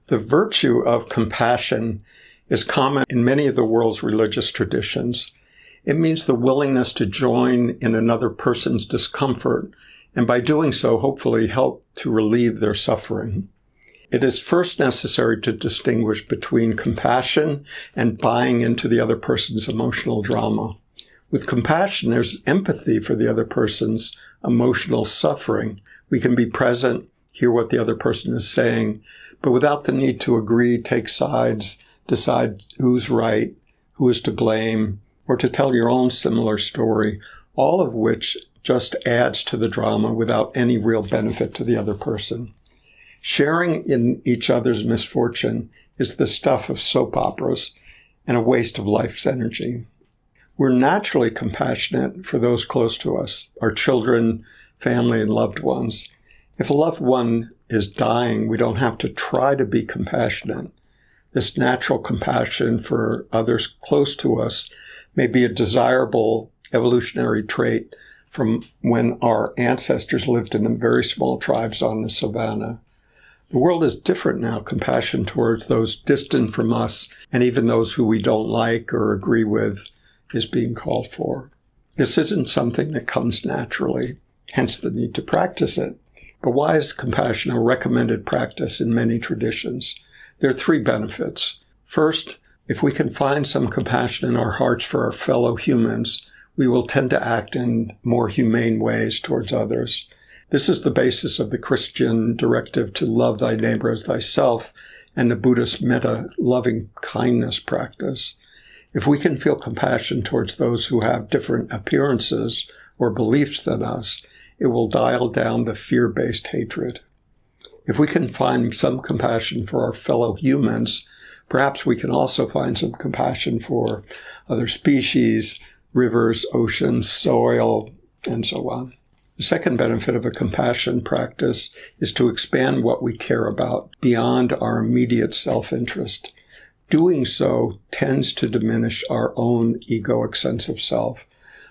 The virtue of compassion is common in many of the world's religious traditions. It means the willingness to join in another person's discomfort, and by doing so, hopefully help to relieve their suffering. It is first necessary to distinguish between compassion and buying into the other person's emotional drama. With compassion, there's empathy for the other person's emotional suffering. We can be present, hear what the other person is saying, but without the need to agree, take sides, decide who's right, who is to blame, or to tell your own similar story, all of which just adds to the drama without any real benefit to the other person. Sharing in each other's misfortune is the stuff of soap operas and a waste of life's energy. We're naturally compassionate for those close to us, our children, family, and loved ones. If a loved one is dying, we don't have to try to be compassionate. This natural compassion for others close to us may be a desirable evolutionary trait from when our ancestors lived in very small tribes on the savannah. The world is different now. Compassion towards those distant from us and even those who we don't like or agree with is being called for. This isn't something that comes naturally, hence the need to practice it. But why is compassion a recommended practice in many traditions? There are three benefits. First, if we can find some compassion in our hearts for our fellow humans, we will tend to act in more humane ways towards others. This is the basis of the Christian directive to love thy neighbor as thyself and the Buddhist metta loving kindness practice. If we can feel compassion towards those who have different appearances or beliefs than us, it will dial down the fear-based hatred. If we can find some compassion for our fellow humans, perhaps we can also find some compassion for other species, rivers, oceans, soil, and so on. The second benefit of a compassion practice is to expand what we care about beyond our immediate self-interest. Doing so tends to diminish our own egoic sense of self,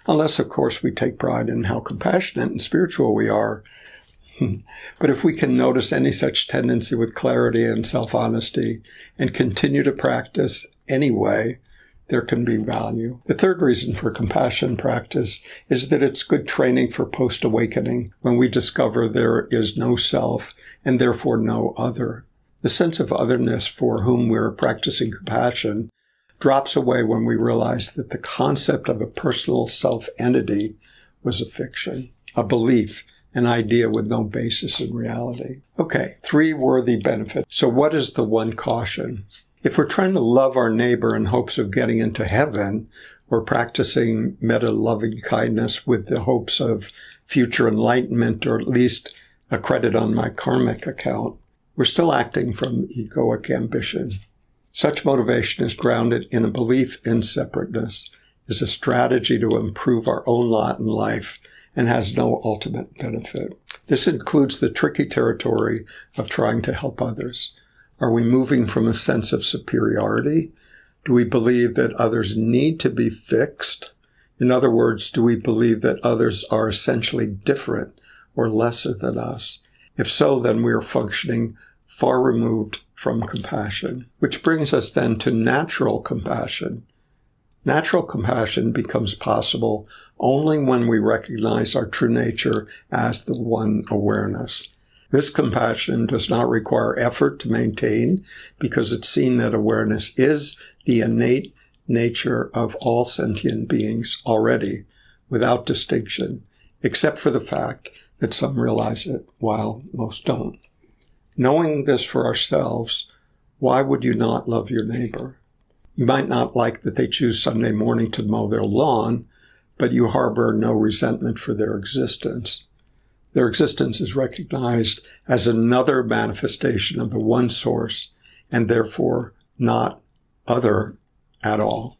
unless, of course, we take pride in how compassionate and spiritual we are. But if we can notice any such tendency with clarity and self-honesty and continue to practice anyway, there can be value. The third reason for compassion practice is that it's good training for post-awakening when we discover there is no self and therefore no other. The sense of otherness for whom we're practicing compassion drops away when we realize that the concept of a personal self-entity was a fiction, a belief, an idea with no basis in reality. Okay, three worthy benefits. So what is the one caution? If we're trying to love our neighbor in hopes of getting into heaven, or practicing metta loving kindness with the hopes of future enlightenment, or at least a credit on my karmic account, we're still acting from egoic ambition. Such motivation is grounded in a belief in separateness, is a strategy to improve our own lot in life, and has no ultimate benefit. This includes the tricky territory of trying to help others. Are we moving from a sense of superiority? Do we believe that others need to be fixed? In other words, do we believe that others are essentially different or lesser than us? If so, then we are functioning far removed from compassion, which brings us then to natural compassion. Natural compassion becomes possible only when we recognize our true nature as the one awareness. This compassion does not require effort to maintain because it's seen that awareness is the innate nature of all sentient beings already, without distinction, except for the fact that some realize it while most don't. Knowing this for ourselves, why would you not love your neighbor? You might not like that they choose Sunday morning to mow their lawn, but you harbor no resentment for their existence. Their existence is recognized as another manifestation of the one source, and therefore not other at all.